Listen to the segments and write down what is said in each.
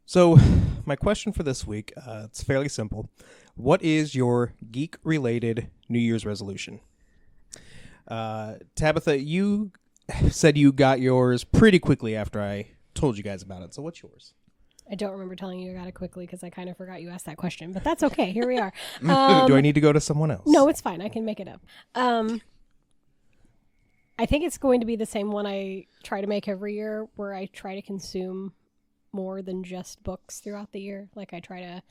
So, my question for this week, it's fairly simple. What is your geek-related New Year's resolution? Tabitha, you said you got yours pretty quickly after I told you guys about it. So what's yours? I don't remember telling you I got it quickly because I kind of forgot you asked that question, but that's okay. Here we are. Do I need to go to someone else? No, it's fine. I can make it up. I think it's going to be the same one I try to make every year, where I try to consume more than just books throughout the year. Like, I try to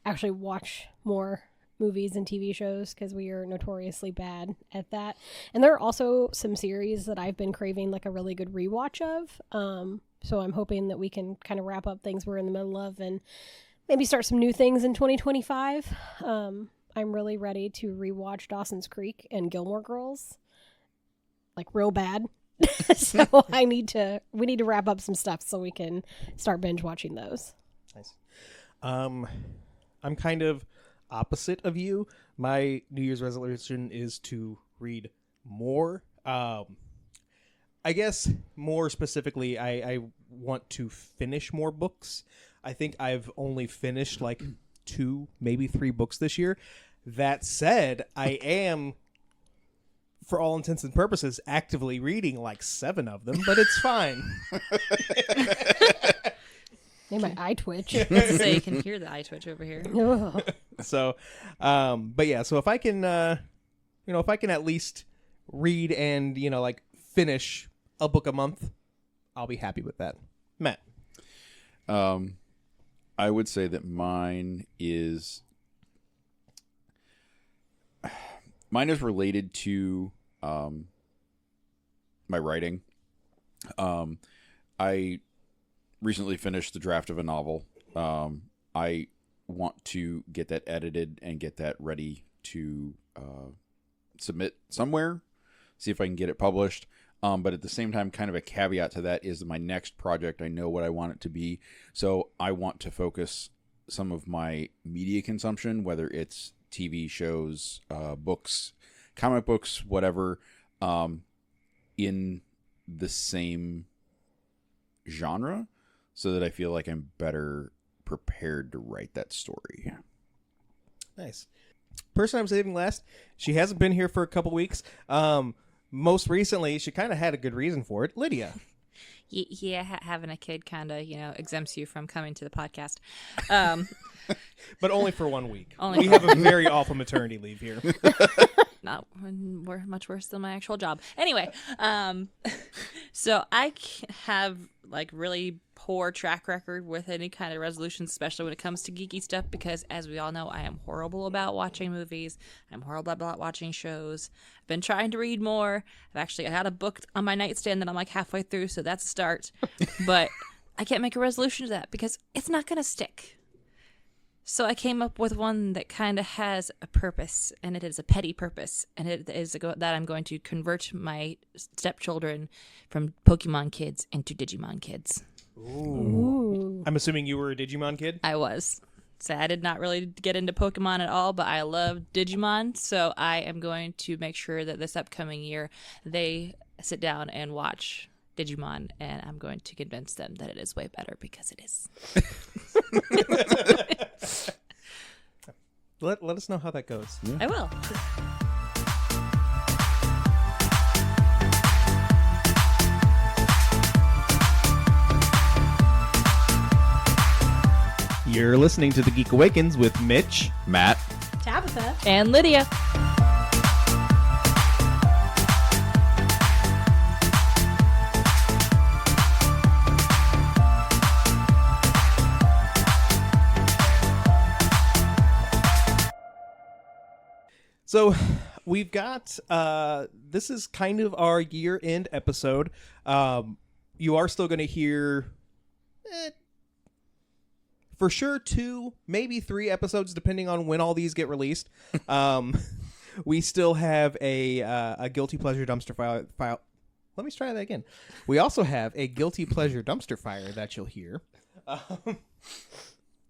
actually watch more movies and TV shows because we are notoriously bad at that. And there are also some series that I've been craving like a really good rewatch of. So I'm hoping that we can kind of wrap up things we're in the middle of and maybe start some new things in 2025. I'm really ready to rewatch Dawson's Creek and Gilmore Girls, like real bad. So we need to wrap up some stuff so we can start binge watching those. Nice. I'm kind of opposite of you. My New Year's resolution is to read more. I guess more specifically, I want to finish more books. I think I've only finished like 2, maybe 3 books this year. That said, I am, for all intents and purposes, actively reading like 7 of them, but it's fine. Made my eye twitch. So you can hear the eye twitch over here. So, but yeah, so if I can, if I can at least read and, like finish a book a month, I'll be happy with that. Matt. I would say that mine is related to my writing. I recently finished the draft of a novel. I want to get that edited and get that ready to submit somewhere, see if I can get it published. But at the same time, kind of a caveat to that is my next project, I know what I want it to be. So I want to focus some of my media consumption, whether it's TV shows, books, comic books, whatever, in the same genre, so that I feel like I'm better prepared to write that story. Nice. Person I'm saving last, she hasn't been here for a couple weeks. Most recently, she kind of had a good reason for it. Lydia. Yeah, having a kid kind of, exempts you from coming to the podcast. But only for 1 week. We have a very awful maternity leave here. Not much worse than my actual job. Anyway, so I have like really poor track record with any kind of resolutions, especially when it comes to geeky stuff, because as we all know, I am horrible about watching movies. I'm horrible about watching shows. I've been trying to read more. I had a book on my nightstand that I'm like halfway through, so that's a start. But I can't make a resolution to that because it's not going to stick. So I came up with one that kind of has a purpose, and it is a petty purpose, and it is that I'm going to convert my stepchildren from Pokemon kids into Digimon kids. Ooh. I'm assuming you were a Digimon kid? I was. So I did not really get into Pokemon at all, but I love Digimon, so I am going to make sure that this upcoming year they sit down and watch Digimon, and I'm going to convince them that it is way better, because it is. Let us know how that goes. Yeah. I will. You're listening to The Geek Awakens with Mitch, Matt, Tabitha, And Lydia. So we've got, this is kind of our year-end episode. You are still going to hear, for sure, 2, maybe 3 episodes, depending on when all these get released. We still have a Guilty Pleasure Dumpster file. Let me try that again. We also have a Guilty Pleasure Dumpster Fire that you'll hear.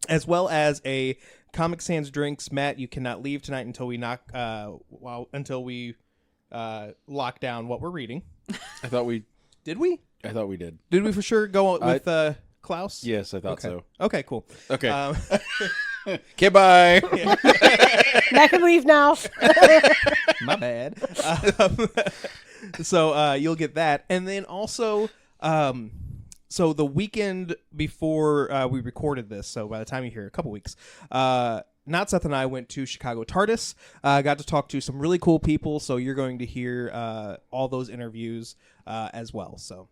As well as a Comic Sans Drinks. Matt, you cannot leave tonight until we lock down what we're reading. I thought we Did we? I thought we did. Did we for sure go with Klaus? Yes, I thought Okay. so. Okay, cool. Okay. Okay, bye. I can leave now. My bad. So you'll get that. And then also, so the weekend before we recorded this, so by the time you hear, a couple weeks, Not Seth and I went to Chicago TARDIS. Got to talk to some really cool people, so you're going to hear all those interviews as well. So,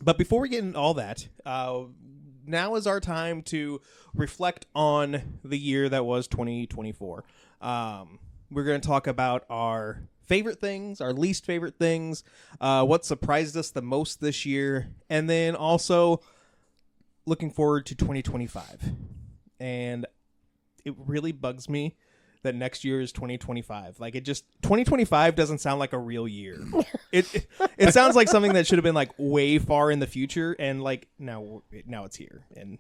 but before we get into all that, now is our time to reflect on the year that was 2024. We're going to talk about our favorite things, our least favorite things, what surprised us the most this year, and then also looking forward to 2025. And it really bugs me that next year is 2025. Like, 2025 doesn't sound like a real year. It sounds like something that should have been like way far in the future, and like now it's here. And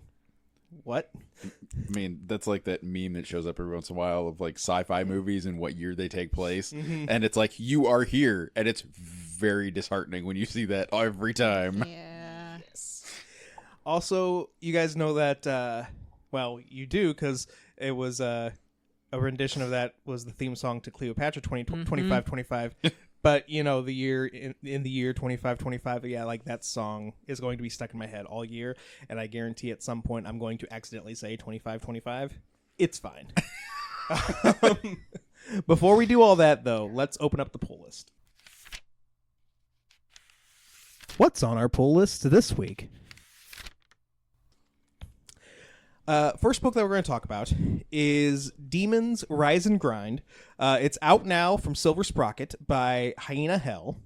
what? I mean, that's like that meme that shows up every once in a while of like sci-fi movies and what year they take place. Mm-hmm. And it's like, you are here. And it's very disheartening when you see that every time. Yeah. Also, you guys know that, well, you do, because it was a rendition of that was the theme song to Cleopatra 2525. But, you know, the year in the year 2525, yeah, like that song is going to be stuck in my head all year. And I guarantee at some point I'm going to accidentally say 2525. It's fine. Before we do all that, though, let's open up the pull list. What's on our pull list this week? First book that we're going to talk about is Demons Rise and Grind. It's out now from Silver Sprocket by Hyena Hell.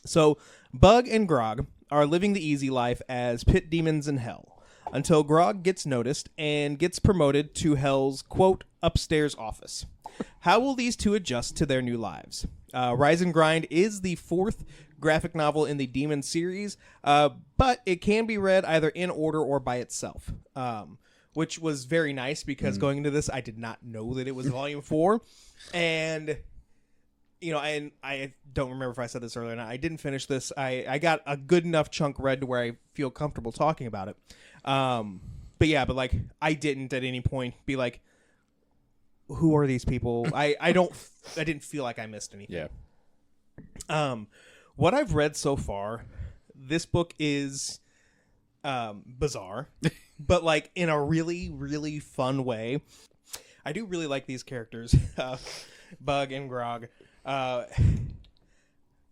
So, Bug and Grog are living the easy life as pit demons in Hell, until Grog gets noticed and gets promoted to Hell's, quote, upstairs office. How will these two adjust to their new lives? Rise and Grind is the fourth graphic novel in the Demon series, but it can be read either in order or by itself, which was very nice because going into this, I did not know that it was volume 4. And, you know, and I don't remember if I said this earlier or not. I didn't finish this. I got a good enough chunk read to where I feel comfortable talking about it. But yeah, but like, I didn't at any point be like, who are these people? I didn't feel like I missed anything. Yeah. What I've read so far, this book is bizarre, but like in a really, really fun way. I do really like these characters, Bug and Grog.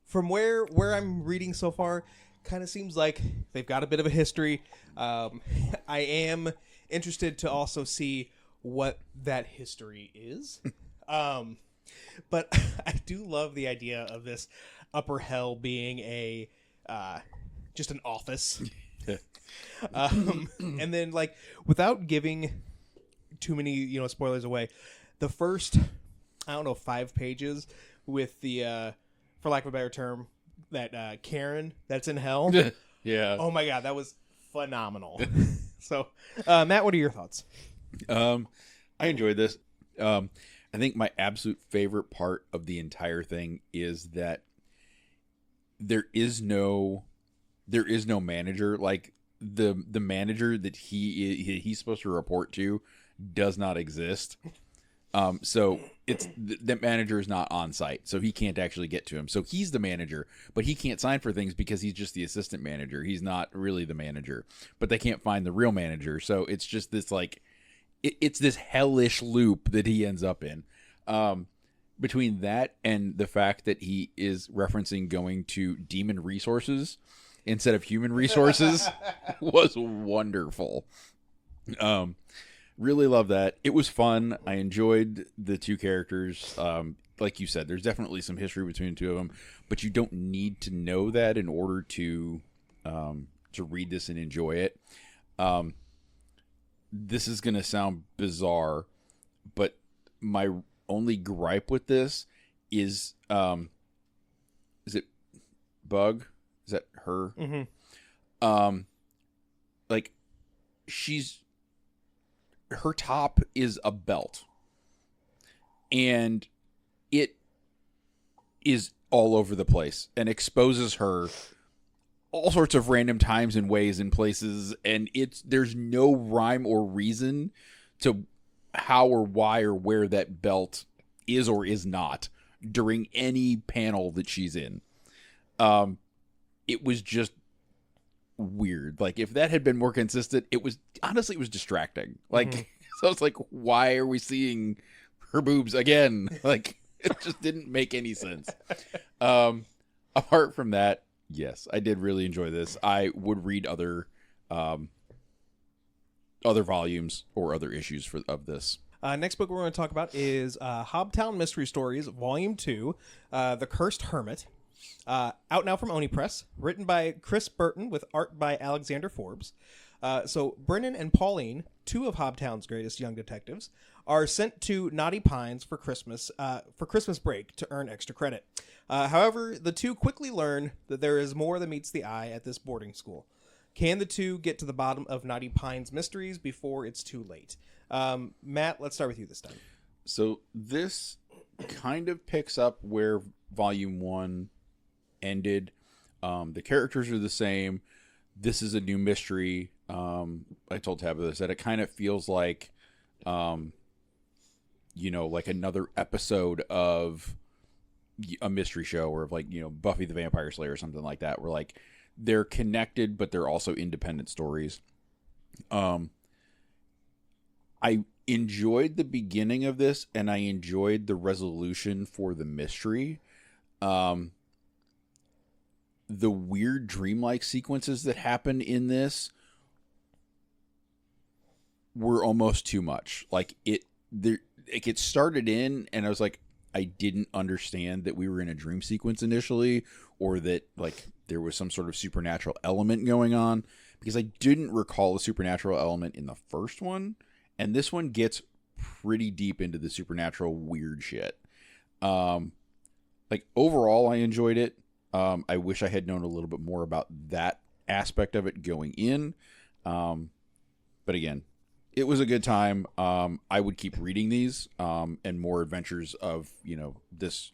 From where I'm reading so far, kind of seems like they've got a bit of a history. I am interested to also see what that history is. But I do love the idea of this upper hell being a just an office. And then, like, without giving too many, you know, spoilers away, the first, 5 pages with the, for lack of a better term, that Karen that's in hell. Yeah. Oh my god, that was phenomenal. So, Matt, what are your thoughts? I enjoyed this. I think my absolute favorite part of the entire thing is that there is no manager. Like the manager that he's supposed to report to does not exist. So it's the manager is not on site, so he can't actually get to him. So he's the manager, but he can't sign for things because he's just the assistant manager. He's not really the manager, but they can't find the real manager. So it's just this like, it's this hellish loop that he ends up in. Between that and the fact that he is referencing going to demon resources instead of human resources was wonderful. Really love that. It was fun. I enjoyed the two characters. Like you said, there's definitely some history between the two of them, but you don't need to know that in order to read this and enjoy it. This is going to sound bizarre, but my only gripe with this is it Bug? Is that her? Mm-hmm. Like her top is a belt, and it is all over the place and exposes her all sorts of random times and ways and places, and there's no rhyme or reason to how or why or where that belt is or is not during any panel that she's in. It was just weird. Like, if that had been more consistent, it was distracting. Like, so it's like, why are we seeing her boobs again? Like, it just didn't make any sense. Apart from that, yes, I did really enjoy this. I would read other volumes or other issues of this. Next book we're going to talk about is Hobtown Mystery Stories, Volume 2, The Cursed Hermit. Out now from Oni Press, written by Kris Bertin with art by Alexander Forbes. So Brennan and Pauline, two of Hobtown's greatest young detectives, are sent to Knotty Pines for Christmas break to earn extra credit. However, the two quickly learn that there is more than meets the eye at this boarding school. Can the two get to the bottom of Knotty Pines' mysteries before it's too late? Matt, let's start with you this time. So this kind of picks up where Volume 1 ended. The characters are the same. This is a new mystery. I told Tabitha that it kind of feels like, like another episode of a mystery show, or of like, Buffy the Vampire Slayer or something like that, where like they're connected, but they're also independent stories. I enjoyed the beginning of this, and I enjoyed the resolution for the mystery. The weird dreamlike sequences that happen in this were almost too much. Like it gets started in, and I was like, I didn't understand that we were in a dream sequence initially, or that like there was some sort of supernatural element going on, because I didn't recall a supernatural element in the first one, and this one gets pretty deep into the supernatural weird shit. Like overall, I enjoyed it. I wish I had known a little bit more about that aspect of it going in. But again, it was a good time. I would keep reading these and more adventures of, this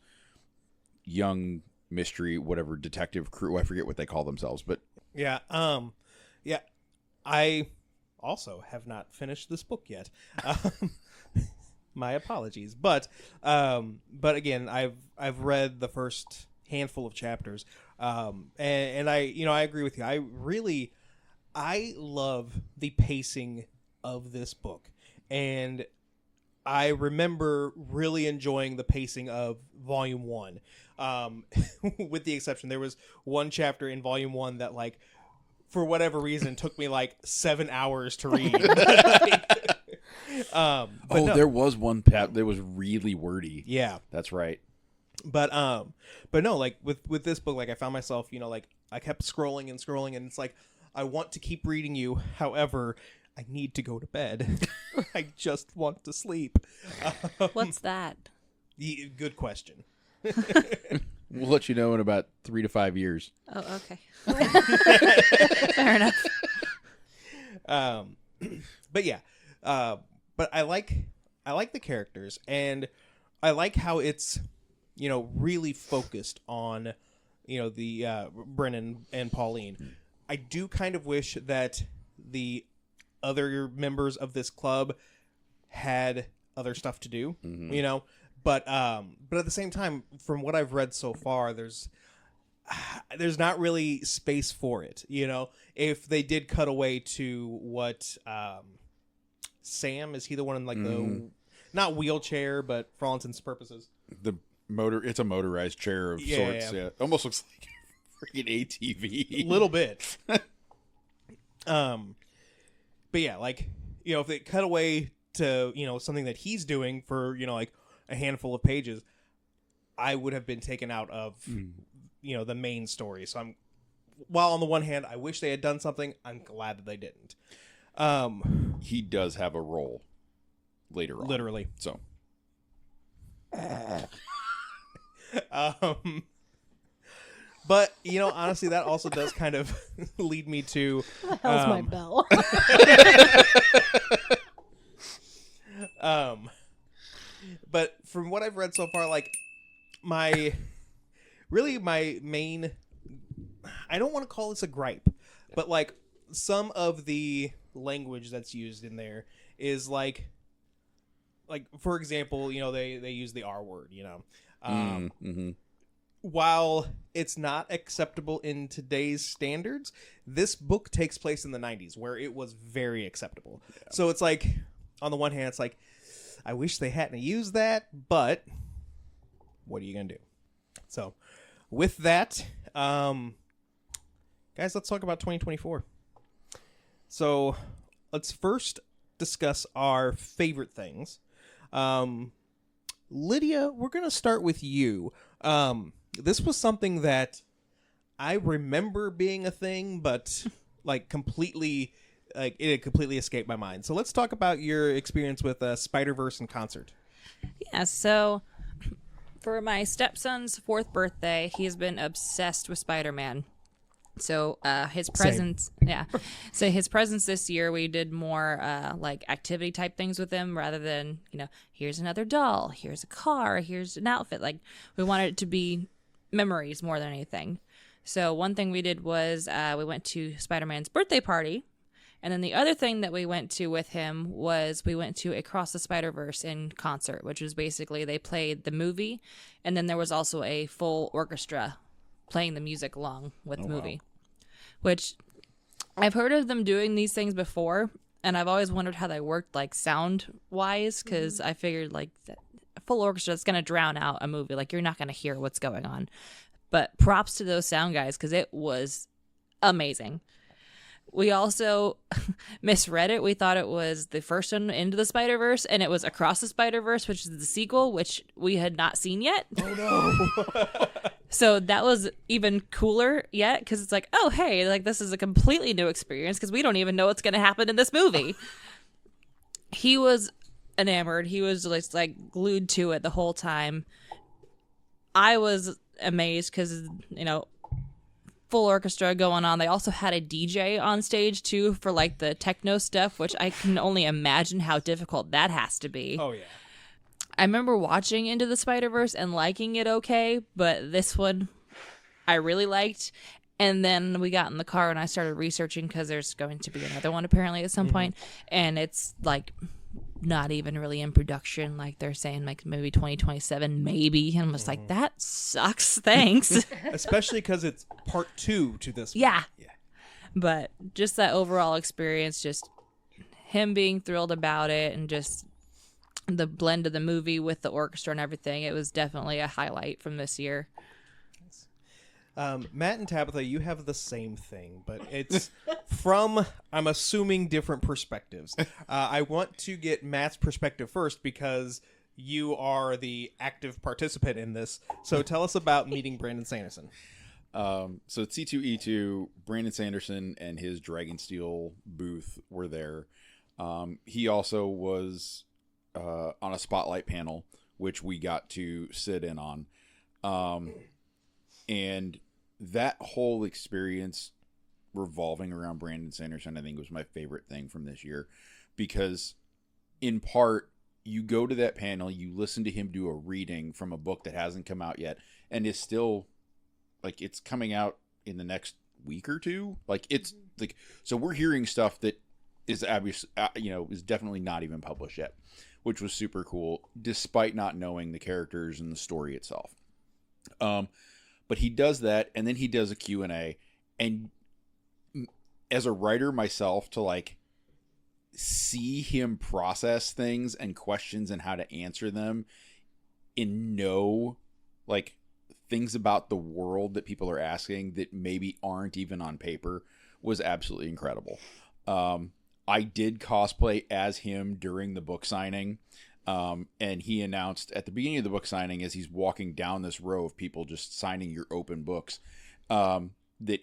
young mystery, whatever, detective crew. I forget what they call themselves, but yeah. I also have not finished this book yet. My apologies. But again, I've read the first handful of chapters. And I agree with you. I love the pacing of this book, and I remember really enjoying the pacing of Volume 1, with the exception there was one chapter in Volume 1 that, like, for whatever reason took me like 7 hours to read. there was one that was really wordy. Yeah, that's right. But no, like with this book, like I found myself, like I kept scrolling, and it's like, I want to keep reading you. However, I need to go to bed. I just want to sleep. What's that? Good question. We'll let you know in about 3 to 5 years. Oh, okay. Fair enough. But yeah, but I like the characters, and I like how it's, really focused on, the Brennan and Pauline. I do kind of wish that the other members of this club had other stuff to do, but at the same time, from what I've read so far, there's not really space for it. If they did cut away to what Sam, is he the one in like the not wheelchair, but for all intents and purposes, it's a motorized chair of sorts. Yeah. Almost looks like a freaking ATV. A little bit. But yeah, like, if they cut away to, something that he's doing for, like a handful of pages, I would have been taken out of, the main story. So while on the one hand, I wish they had done something, I'm glad that they didn't. He does have a role later on. Literally. So. But, honestly, that also does kind of lead me to... What the hell's my bell? But from what I've read so far, like, my main I don't want to call this a gripe, but like some of the language that's used in there is like for example, you know, they use the R word, you know. While it's not acceptable in today's standards, this book takes place in the 90s where it was very acceptable. Yeah. So it's like, on the one hand, it's like, I wish they hadn't used that, but what are you going to do? So with that, guys, let's talk about 2024. So let's first discuss our favorite things. Lydia, we're going to start with you. This was something that I remember being a thing, but like completely, like it had completely escaped my mind. So let's talk about your experience with Spider-Verse in concert. Yeah, so for my stepson's 4th birthday, he's been obsessed with Spider-Man. So his presence, So his presence this year, we did more like activity type things with him rather than, you know, here's another doll, here's a car, here's an outfit. Like we wanted it to be memories more than anything. So one thing we did was we went to Spider-Man's birthday party. And then the other thing that we went to with him was we went to Across the Spider-Verse in concert, which was basically they played the movie. And then there was also a full orchestra playing the music along with the movie. Wow. Which I've heard of them doing these things before. And I've always wondered how they worked like sound-wise, because I figured like a full orchestra is going to drown out a movie. Like you're not going to hear what's going on. But props to those sound guys, because it was amazing. We also misread it. We thought it was the first one, Into the Spider-Verse, and it was Across the Spider-Verse, which is the sequel, which we had not seen yet. Oh, no. So that was even cooler yet, because it's like, oh, hey, like this is a completely new experience, because we don't even know what's going to happen in this movie. He was enamored. He was just like glued to it the whole time. I was amazed because, you know, full orchestra going on. They also had a DJ on stage too for like the techno stuff, which I can only imagine how difficult that has to be. Oh yeah. I remember watching Into the Spider-Verse and liking it okay, but this one I really liked. And then we got in the car and I started researching because there's going to be another one apparently at some point, and it's like not even really in production. Like they're saying like maybe 2027, maybe. And I'm just like, that sucks. Thanks. Especially because it's part 2 to this one. Yeah. But just that overall experience, just him being thrilled about it and just the blend of the movie with the orchestra and everything, it was definitely a highlight from this year. Matt and Tabitha, you have the same thing, but it's from, I'm assuming, different perspectives. I want to get Matt's perspective first because you are the active participant in this. So tell us about meeting Brandon Sanderson. So at C2E2, Brandon Sanderson and his Dragonsteel booth were there. He also was on a spotlight panel, which we got to sit in on. And that whole experience revolving around Brandon Sanderson, I think, was my favorite thing from this year, because in part, you go to that panel, you listen to him do a reading from a book that hasn't come out yet and is still like, it's coming out in the next week or two. Like it's like, so we're hearing stuff that is obvious, is definitely not even published yet, which was super cool, despite not knowing the characters and the story itself. But he does that, and then he does a Q&A, and as a writer myself, to like see him process things and questions and how to answer them and know like things about the world that people are asking that maybe aren't even on paper was absolutely incredible. I did cosplay as him during the book signing. And he announced at the beginning of the book signing, as he's walking down this row of people just signing your open books, that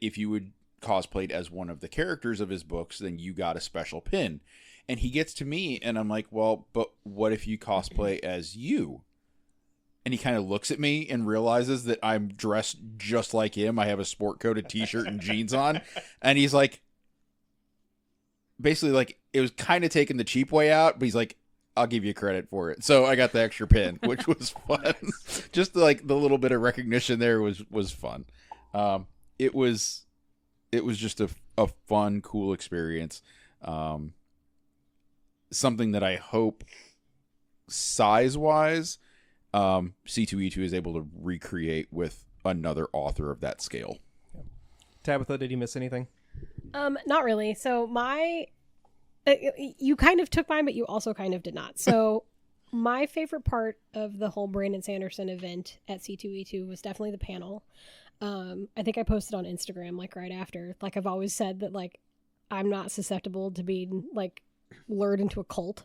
if you would cosplayed as one of the characters of his books, then you got a special pin. And he gets to me and I'm like, well, but what if you cosplay as you? And he kind of looks at me and realizes that I'm dressed just like him. I have a sport coat, a t-shirt, and jeans on. And he's like, basically like, it was kind of taking the cheap way out, but he's like, I'll give you credit for it. So I got the extra pin, which was fun. Just like the little bit of recognition there was fun. it was just a fun, cool experience. Something that I hope size-wise, C2E2 is able to recreate with another author of that scale. Tabitha, did you miss anything? Not really. So you kind of took mine, but you also kind of did not. So my favorite part of the whole Brandon Sanderson event at C2E2 was definitely the panel. I think I posted on Instagram like right after. Like I've always said that like I'm not susceptible to being like lured into a cult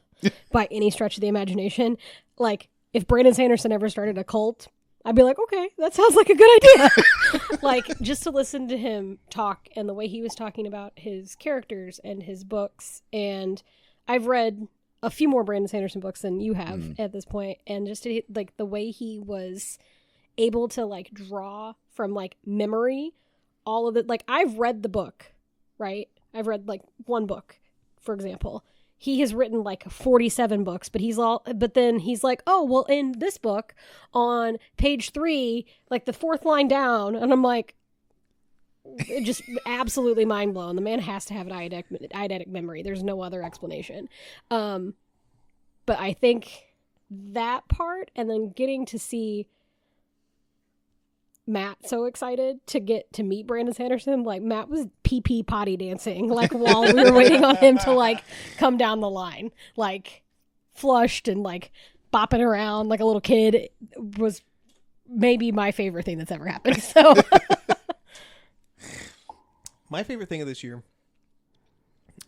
by any stretch of the imagination. Like if Brandon Sanderson ever started a cult, I'd be like, okay, that sounds like a good idea. Like just to listen to him talk and the way he was talking about his characters and his books. And I've read a few more Brandon Sanderson books than you have at this point. And just to, like the way he was able to like draw from like memory, all of it. Like I've read the book, right? I've read like one book, for example. He has written like 47 books, but then he's like, oh, well, in this book on page 3, like the 4th line down. And I'm like, just absolutely mind blown. The man has to have an eidetic memory. There's no other explanation. But I think that part, and then getting to see Matt so excited to get to meet Brandon Sanderson. Like Matt was pee potty dancing like while we were waiting on him to like come down the line, like flushed and like bopping around like a little kid. It was maybe my favorite thing that's ever happened. So my favorite thing of this year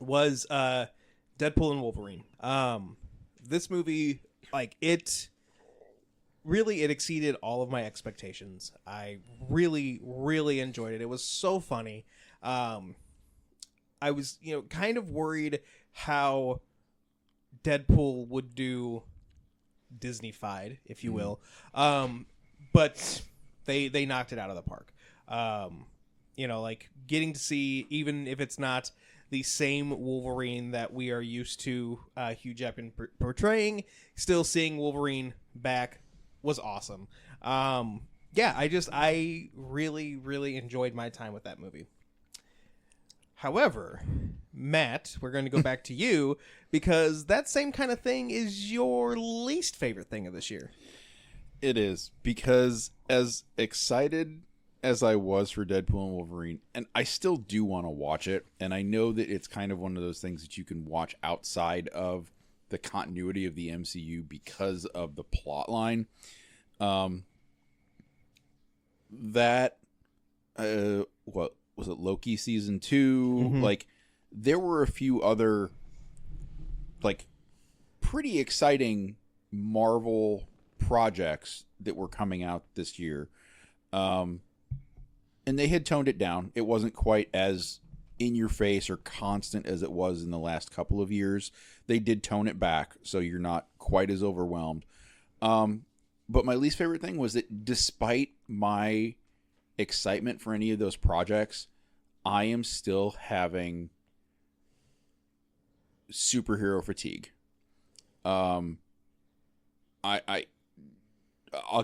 was Deadpool and Wolverine. This movie, like it exceeded all of my expectations. I really, really enjoyed it. It was so funny. I was, kind of worried how Deadpool would do Disney-fied, if you will. But they knocked it out of the park. Like getting to see, even if it's not the same Wolverine that we are used to Hugh Jackman portraying, still seeing Wolverine back was awesome. I really, really enjoyed my time with that movie. However, Matt, we're going to go back to you because that same kind of thing is your least favorite thing of this year. It is, because as excited as I was for Deadpool and Wolverine, and I still do want to watch it, and I know that it's kind of one of those things that you can watch outside of the continuity of the MCU because of the plot line. What was it, Loki season 2? Mm-hmm. Like there were a few other like pretty exciting Marvel projects that were coming out this year. And they had toned it down. It wasn't quite as in your face or constant as it was in the last couple of years. They did tone it back, so you're not quite as overwhelmed. But my least favorite thing was that despite my excitement for any of those projects, I am still having superhero fatigue. I'll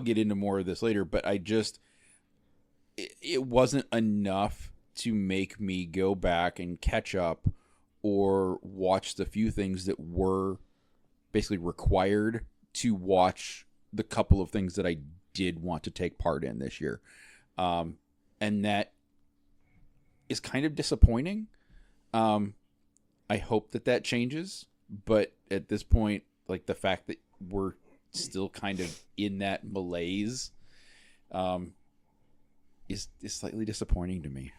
get into more of this later, but it wasn't enough to make me go back and catch up or watch the few things that were basically required to watch the couple of things that I did want to take part in this year. And that is kind of disappointing. I hope that changes, but at this point, like the fact that we're still kind of in that malaise, is slightly disappointing to me.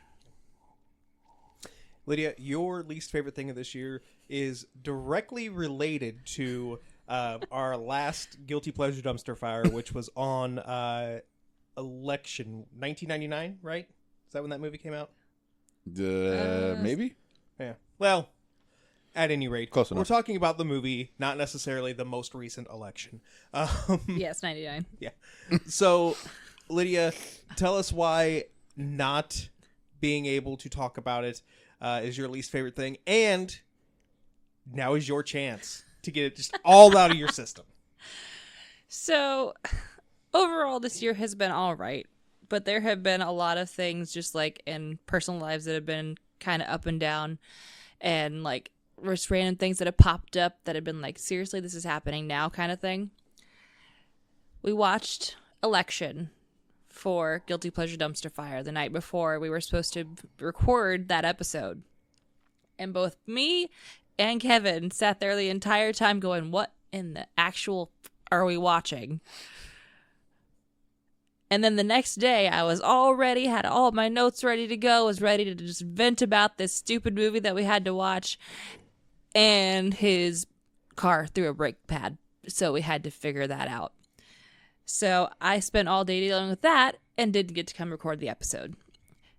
Lydia, your least favorite thing of this year is directly related to our last Guilty Pleasure Dumpster Fire, which was on election 1999, right? Is that when that movie came out? Maybe? Yeah. Well, at any rate, close enough. We're talking about the movie, not necessarily the most recent election. Yes, 99. Yeah. So, Lydia, tell us why not being able to talk about it is your least favorite thing, and now is your chance to get it just all out of your system. So, overall, this year has been all right, but there have been a lot of things just like in personal lives that have been kind of up and down, and like just random things that have popped up that have been like, seriously, this is happening now kind of thing. We watched Election for Guilty Pleasure Dumpster Fire the night before we were supposed to record that episode. And both me and Kevin sat there the entire time going, what in the actual are we watching? And then the next day, I was all ready, had all my notes ready to go, was ready to just vent about this stupid movie that we had to watch. And his car threw a brake pad, so we had to figure that out. So I spent all day dealing with that and didn't get to come record the episode.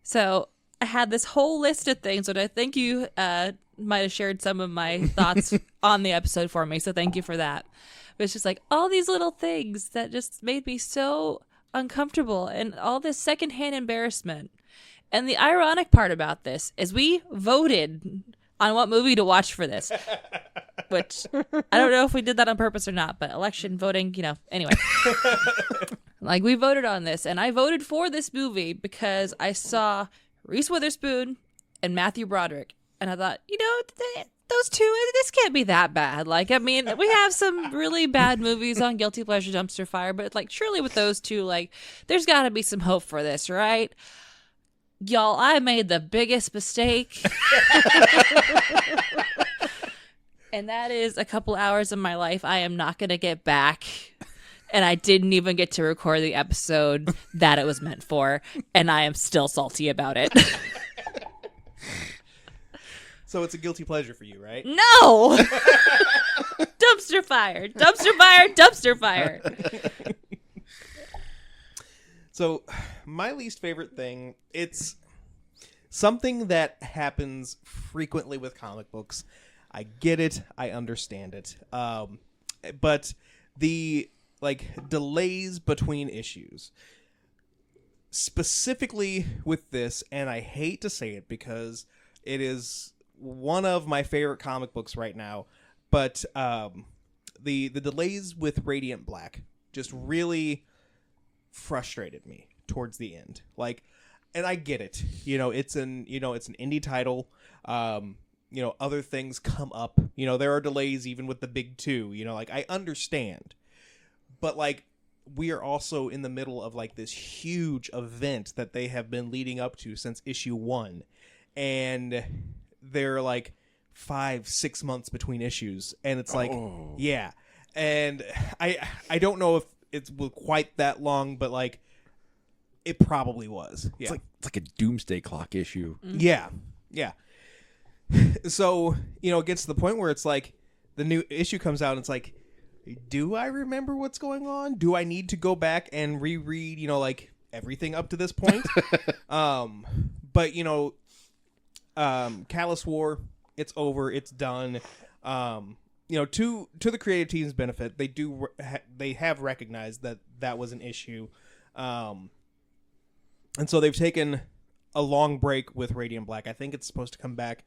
So I had this whole list of things that I think you might have shared some of my thoughts on the episode for me, so thank you for that. But it's just like all these little things that just made me so uncomfortable, and all this secondhand embarrassment. And the ironic part about this is we voted on what movie to watch for this, which I don't know if we did that on purpose or not, but election voting, anyway. Like, we voted on this, and I voted for this movie because I saw Reese Witherspoon and Matthew Broderick, and I thought, those two, this can't be that bad. Like, I mean, we have some really bad movies on Guilty Pleasure Dumpster Fire, but like, surely with those two, like, there's got to be some hope for this, right? Y'all, I made the biggest mistake. And that is a couple hours of my life I am not going to get back. And I didn't even get to record the episode that it was meant for. And I am still salty about it. So it's a guilty pleasure for you, right? No! Dumpster fire. Dumpster fire. Dumpster fire. So my least favorite thing, it's something that happens frequently with comic books. I get it. I understand it. But the delays between issues, specifically with this, and I hate to say it because it is one of my favorite comic books right now, but the delays with Radiant Black just really frustrated me towards the end. And I get it. It's an indie title. Other things come up. There are delays even with the big two. I understand. But we are also in the middle of this huge event that they have been leading up to since issue 1. And they're 5-6 months between issues. And it's yeah. And I don't know if it's quite that long, but it probably was. Yeah. It's like a doomsday clock issue. Mm-hmm. Yeah. Yeah. So, it gets to the point where it's the new issue comes out and it's do I remember what's going on? Do I need to go back and reread, everything up to this point? But, Callous War, it's over. It's done. To the creative team's benefit, they have recognized that was an issue. And so they've taken a long break with Radiant Black. I think it's supposed to come back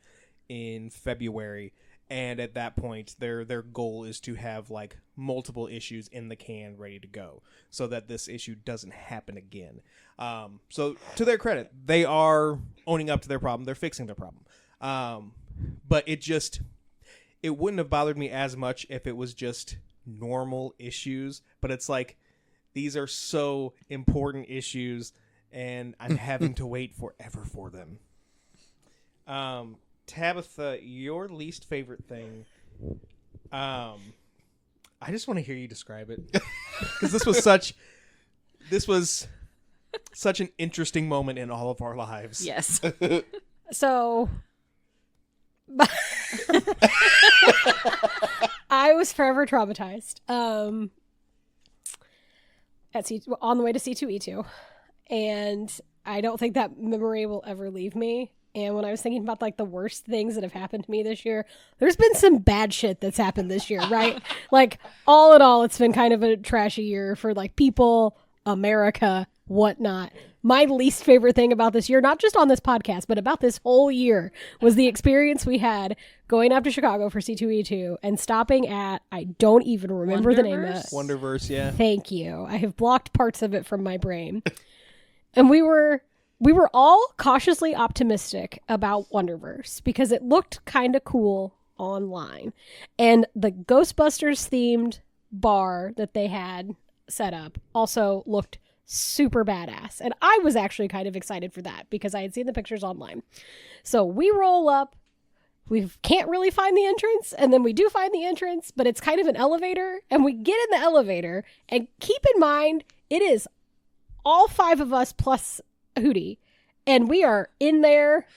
in February, and at that point their goal is to have multiple issues in the can ready to go so that this issue doesn't happen again. So to their credit, they are owning up to their problem. They're fixing their problem. But it wouldn't have bothered me as much if it was just normal issues, but it's these are so important issues and I'm having to wait forever for them. Tabitha, your least favorite thing. I just want to hear you describe it because this was such an interesting moment in all of our lives. Yes. So I was forever traumatized on the way to C2E2, and I don't think that memory will ever leave me. And when I was thinking about the worst things that have happened to me this year, there's been some bad shit that's happened this year, right? All in all, it's been kind of a trashy year for people, America, whatnot. My least favorite thing about this year, not just on this podcast, but about this whole year, was the experience we had going up to Chicago for C2E2 and stopping at, I don't even remember the name of it. Wonderverse, yeah. Thank you. I have blocked parts of it from my brain. And we were all cautiously optimistic about Wonderverse because it looked kind of cool online. And the Ghostbusters themed bar that they had set up also looked super badass. And I was actually kind of excited for that because I had seen the pictures online. So we roll up. We can't really find the entrance, and then we do find the entrance, but it's kind of an elevator, and we get in the elevator, and keep in mind, it is all 5 of us plus Hootie, and we are in there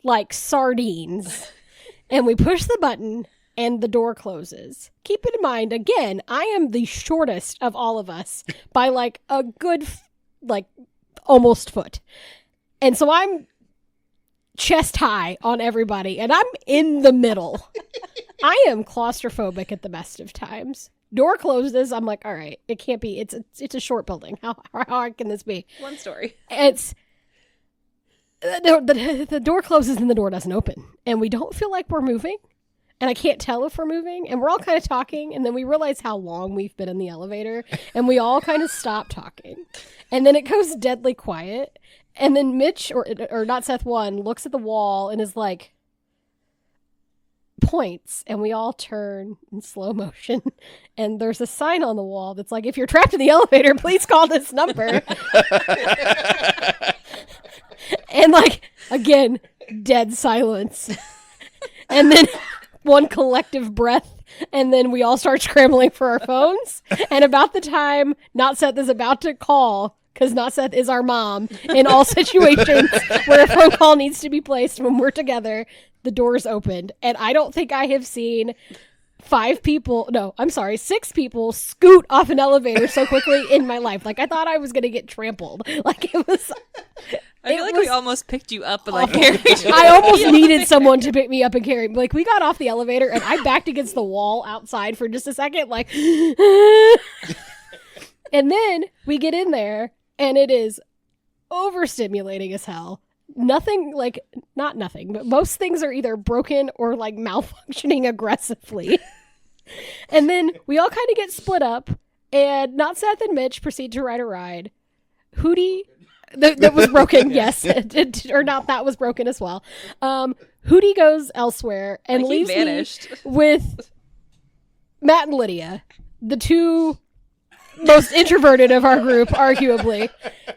like sardines, and we push the button, and the door closes. Keep in mind, again, I am the shortest of all of us by like a good, like, almost foot, and so I'm chest high on everybody, and I'm in the middle. I am claustrophobic at the best of times. Door closes. I'm like, all right, it can't be. It's a short building. How hard can this be? One story. It's the door closes and the door doesn't open, and we don't feel like we're moving, and I can't tell if we're moving, and we're all kind of talking, and then we realize how long we've been in the elevator, and we all kind of stop talking, and then it goes deadly quiet. And then Mitch, or not Seth one, looks at the wall and is like, points, and we all turn in slow motion. And there's a sign on the wall that's like, if you're trapped in the elevator, please call this number. And like, again, dead silence. And then one collective breath. And then we all start scrambling for our phones. And about the time Not Seth is about to call, because Not Seth is our mom in all situations where a phone call needs to be placed when we're together, the doors opened. And I don't think I have seen 6 people scoot off an elevator so quickly in my life. Like, I thought I was going to get trampled. Like, it was... I feel like we almost picked you up and like carried you. I almost needed someone to pick me up and carry me. Like, we got off the elevator and I backed against the wall outside for just a second, like... And then we get in there, and it is overstimulating as hell. Nothing, like, not nothing, but most things are either broken or, like, malfunctioning aggressively. And then we all kind of get split up, and Not Seth and Mitch proceed to ride a ride. Hootie, that was broken, yes. Or not, that was broken as well. Hootie goes elsewhere and Like, leaves vanished. me with Matt and Lydia, the 2... most introverted of our group, arguably.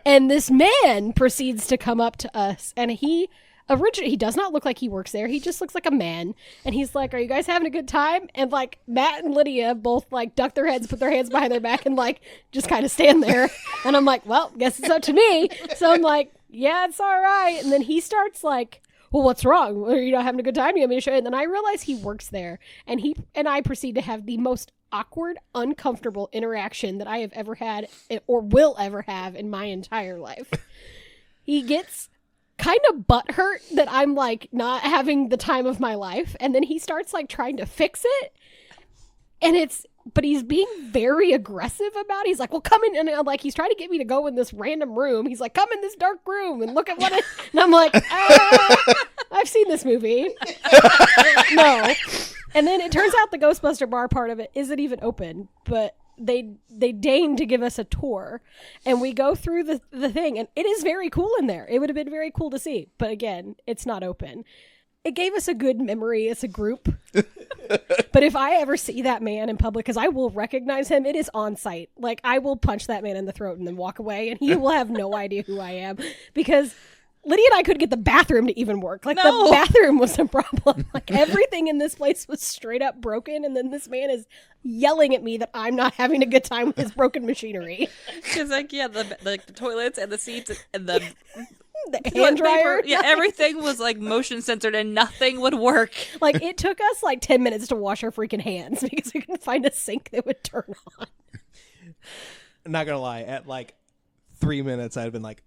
And this man proceeds to come up to us, and he does not look like he works there. He just looks like a man. And he's like, are you guys having a good time? And like Matt and Lydia both like duck their heads, put their hands behind their back, and like just kind of stand there. And I'm like, well, guess it's up to me. So I'm like, yeah, it's all right. And then he starts like, well, what's wrong? Are you not having a good time? You want me to show you? And then I realize he works there, and he and I proceed to have the most awkward, uncomfortable interaction that I have ever had or will ever have in my entire life. He gets kind of butthurt that I'm like not having the time of my life, and then he starts like trying to fix it, but he's being very aggressive about it. He's like, well, come in. And I'm like, he's trying to get me to go in this random room. He's like, come in this dark room and look at what it... And I'm like, I've seen this movie. No. And then it turns out the Ghostbuster bar part of it isn't even open, but they deign to give us a tour. And we go through the thing, and it is very cool in there. It would have been very cool to see. But again, it's not open. It gave us a good memory as a group. But if I ever see that man in public, because I will recognize him, it is on sight. Like, I will punch that man in the throat and then walk away, and he will have no idea who I am. Because Lydia and I couldn't get the bathroom to even work. Like, the bathroom was a problem. Like, everything in this place was straight up broken, and then this man is yelling at me that I'm not having a good time with his broken machinery. Because, like, yeah, the toilets and the seats and the... the hand dryer. Yeah, everything was like motion censored and nothing would work. Like, it took us like 10 minutes to wash our freaking hands because we couldn't find a sink that would turn on. Not gonna lie, at like 3 minutes I'd been like,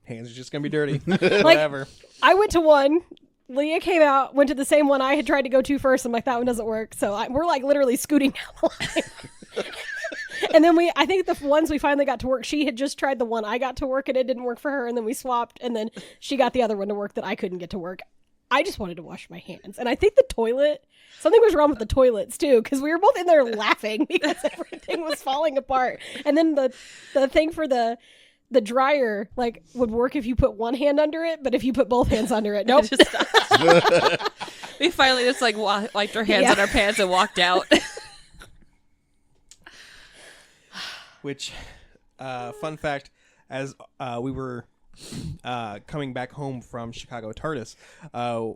hands are just gonna be dirty. Whatever. I went to one. Leah came out, went to the same one I had tried to go to first. I'm like, that one doesn't work. So we're like literally scooting down the line. And then I think the ones we finally got to work, she had just tried the one I got to work and it didn't work for her. And then we swapped, and then she got the other one to work that I couldn't get to work. I just wanted to wash my hands. And I think the toilet, something was wrong with the toilets too, because we were both in there laughing because everything was falling apart. And then the thing for the the dryer like would work if you put one hand under it, but if you put both hands under it, nope. We finally just like wiped our hands on our pants and walked out. Which, fun fact, as we were coming back home from Chicago TARDIS,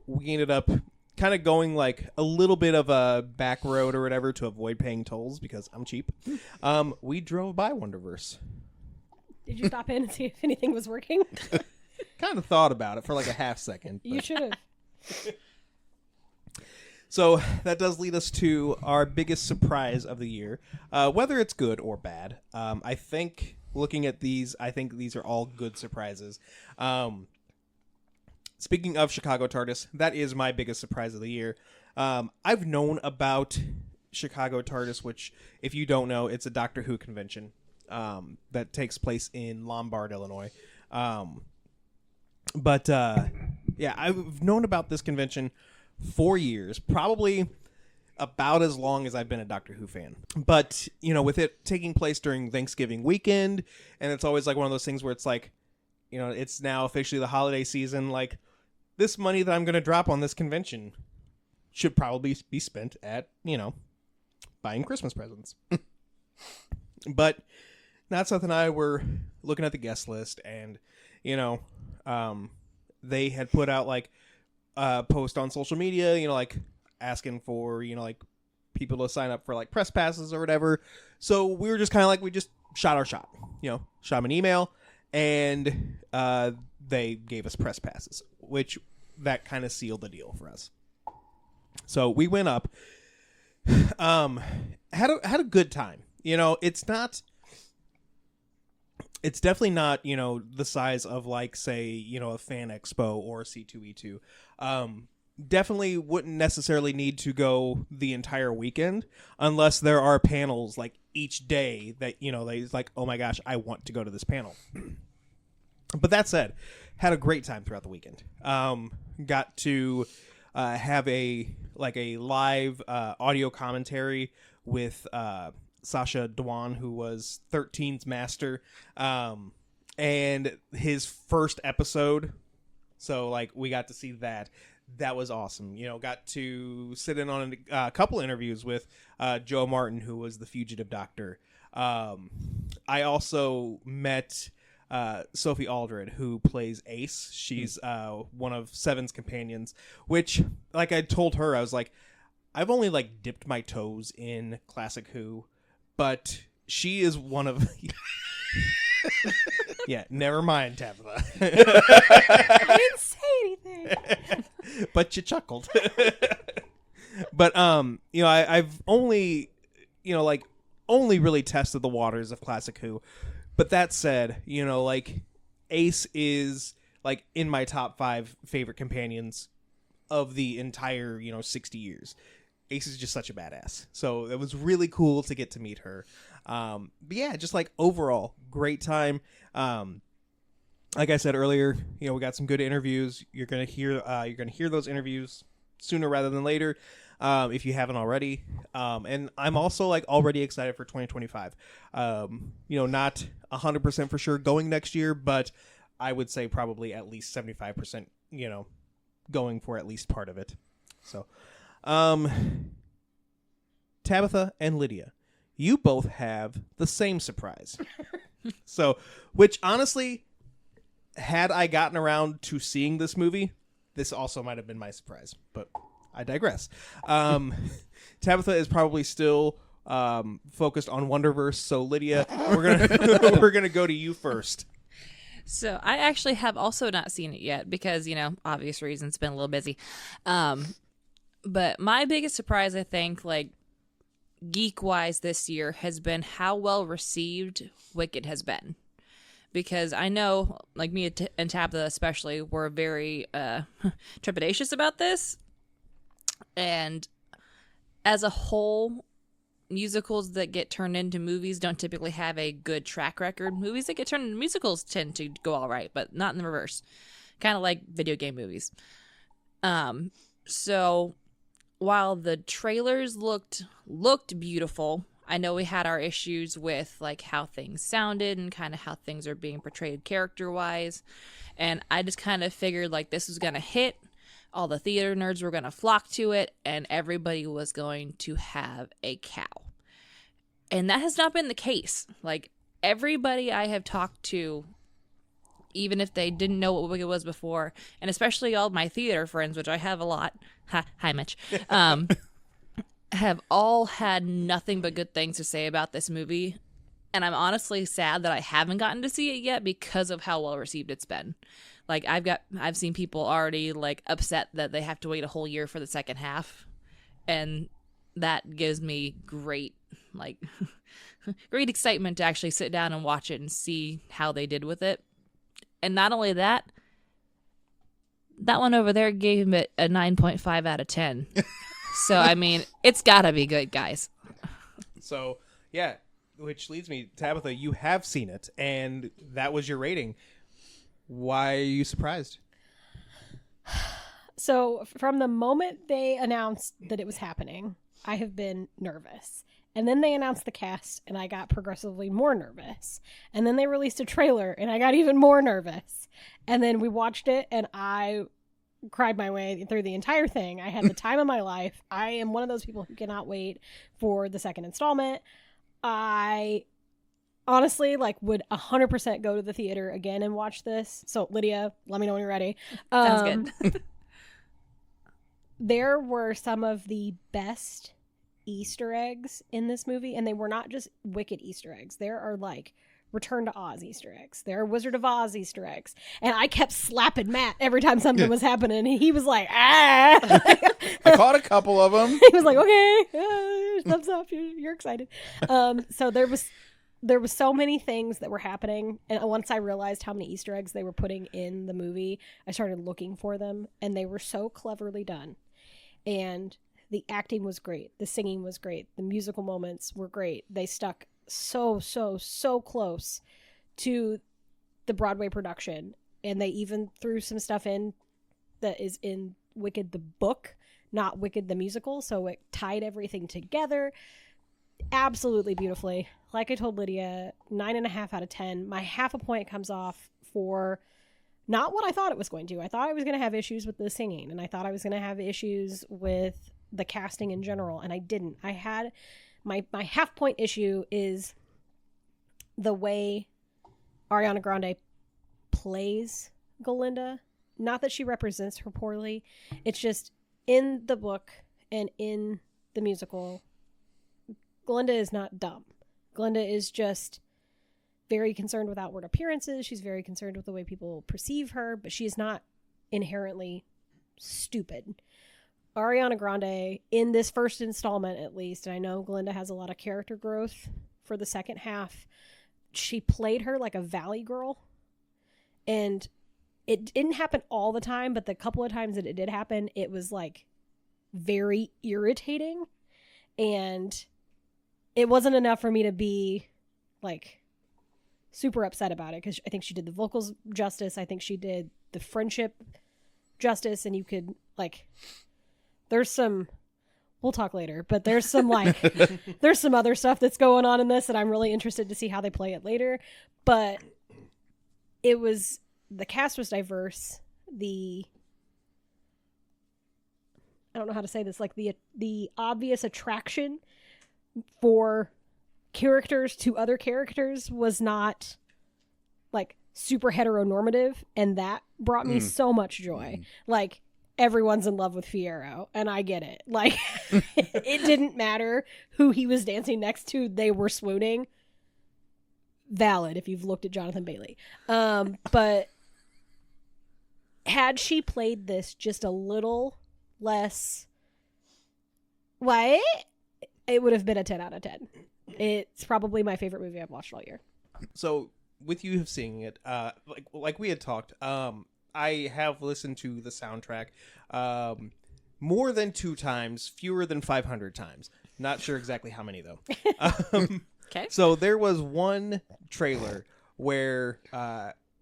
we ended up kind of going like a little bit of a back road or whatever to avoid paying tolls because I'm cheap. We drove by Wonderverse. Did you stop in and see if anything was working? Kind of thought about it for like a half second. You should have. So that does lead us to our biggest surprise of the year, whether it's good or bad. I think looking at these, I think these are all good surprises. Speaking of Chicago TARDIS, that is my biggest surprise of the year. I've known about Chicago TARDIS, which, if you don't know, it's a Doctor Who convention that takes place in Lombard, Illinois. But I've known about this convention for years, probably about as long as I've been a Doctor Who fan. But, with it taking place during Thanksgiving weekend, and it's always like one of those things where it's like, it's now officially the holiday season, like, this money that I'm going to drop on this convention should probably be spent at, buying Christmas presents. But Natsa and I were looking at the guest list, and, they had put out, like, a post on social media, like, asking for, like, people to sign up for, like, press passes or whatever. So we were just kind of like, we just shot our shot, shot them an email, and they gave us press passes, which that kind of sealed the deal for us. So we went up, had a good time. It's definitely not, the size of like, say, a Fan Expo or C2E2. Definitely wouldn't necessarily need to go the entire weekend unless there are panels like each day that, they like, oh my gosh, I want to go to this panel. But that said, had a great time throughout the weekend. Got to have a live audio commentary with Sasha Dewan, who was 13's master, and his first episode. So like we got to see that. That was awesome. Got to sit in on a couple interviews with Joe Martin, who was the fugitive doctor. I also met Sophie Aldred, who plays Ace. She's one of Seven's companions, which, like I told her, I was like, I've only like dipped my toes in Classic Who, but she is one of... Yeah, never mind, Tabitha. I didn't say anything. But you chuckled. But I've only only really tested the waters of Classic Who. But that said, like Ace is like in my top 5 favorite companions of the entire 60 years. Ace is just such a badass. So it was really cool to get to meet her. But yeah, just like overall great time. Like I said earlier, we got some good interviews. You're gonna hear those interviews sooner rather than later, if you haven't already. And I'm also like already excited for 2025. Not 100% for sure going next year, but I would say probably at least 75%. Going for at least part of it. So, Tabitha and Lydia, you both have the same surprise. So, which honestly, had I gotten around to seeing this movie, this also might have been my surprise, but I digress. Tabitha is probably still focused on Wonderverse, so Lydia, we're gonna go to you first. So I actually have also not seen it yet because, obvious reasons, been a little busy. But my biggest surprise, I think, like geek-wise this year, has been how well received Wicked has been. Because I know, like me and Tabitha especially, were very trepidatious about this. And as a whole, musicals that get turned into movies don't typically have a good track record. Movies that get turned into musicals tend to go all right, but not in the reverse. Kind of like video game movies. So while the trailers looked beautiful, I know we had our issues with like how things sounded and kind of how things are being portrayed character-wise. And I just kind of figured like this was going to hit. All the theater nerds were going to flock to it, and everybody was going to have a cow. And that has not been the case. Like, everybody I have talked to, even if they didn't know what Wicked was before, and especially all my theater friends, which I have a lot, hi Mitch, have all had nothing but good things to say about this movie. And I'm honestly sad that I haven't gotten to see it yet because of how well received it's been. Like, I've seen people already like upset that they have to wait a whole year for the second half, and that gives me great excitement to actually sit down and watch it and see how they did with it. And not only that, that one over there gave it a 9.5 out of 10. So I mean, it's gotta be good, guys. So yeah, which leads me, Tabitha, you have seen it, and that was your rating. Why are you surprised? So from the moment they announced that it was happening, I have been nervous. And then they announced the cast, and I got progressively more nervous. And then they released a trailer, and I got even more nervous. And then we watched it, and I cried my way through the entire thing. I had the time of my life. I am one of those people who cannot wait for the second installment. I honestly would 100% go to the theater again and watch this. So Lydia, let me know when you're ready. Sounds good. There were some of the best Easter eggs in this movie, and they were not just Wicked Easter eggs. There are Return to Oz Easter eggs. There are Wizard of Oz Easter eggs. And I kept slapping Matt every time something was happening, and he was like, ah. I caught a couple of them. He was like, okay, thumbs up, you're excited. So there was so many things that were happening, and once I realized how many Easter eggs they were putting in the movie, I started looking for them, and they were so cleverly done. And the acting was great. The singing was great. The musical moments were great. They stuck so close to the Broadway production. And they even threw some stuff in that is in Wicked the book, not Wicked the musical. So it tied everything together absolutely beautifully. Like I told Lydia, 9.5 out of 10. My half a point comes off for not what I thought it was going to. I thought I was going to have issues with the singing, and I thought I was going to have issues with the casting in general, and I didn't. I had my half point issue is the way Ariana Grande plays Glinda. Not that she represents her poorly. It's just in the book and in the musical, Glinda is not dumb. Glinda is just very concerned with outward appearances. She's very concerned with the way people perceive her, but she's not inherently stupid. Ariana Grande, in this first installment at least, and I know Glinda has a lot of character growth for the second half, she played her like a valley girl. And it didn't happen all the time, but the couple of times that it did happen, it was very irritating. And it wasn't enough for me to be super upset about it, because I think she did the vocals justice. I think she did the friendship justice, and you could there's some, we'll talk later, but there's some there's some other stuff that's going on in this that I'm really interested to see how they play it later. But the cast was diverse. I don't know how to say this, the obvious attraction for characters to other characters was not super heteronormative, and that brought me so much joy. Everyone's in love with Fiyero, and I get it. It didn't matter who he was dancing next to, they were swooning. Valid if you've looked at Jonathan Bailey. But had she played this just a little less it would have been a 10 out of 10. It's probably my favorite movie I've watched all year. So with you seeing it, like we had talked, I have listened to the soundtrack more than 2 times, fewer than 500 times. Not sure exactly how many, though. Okay. So there was one trailer where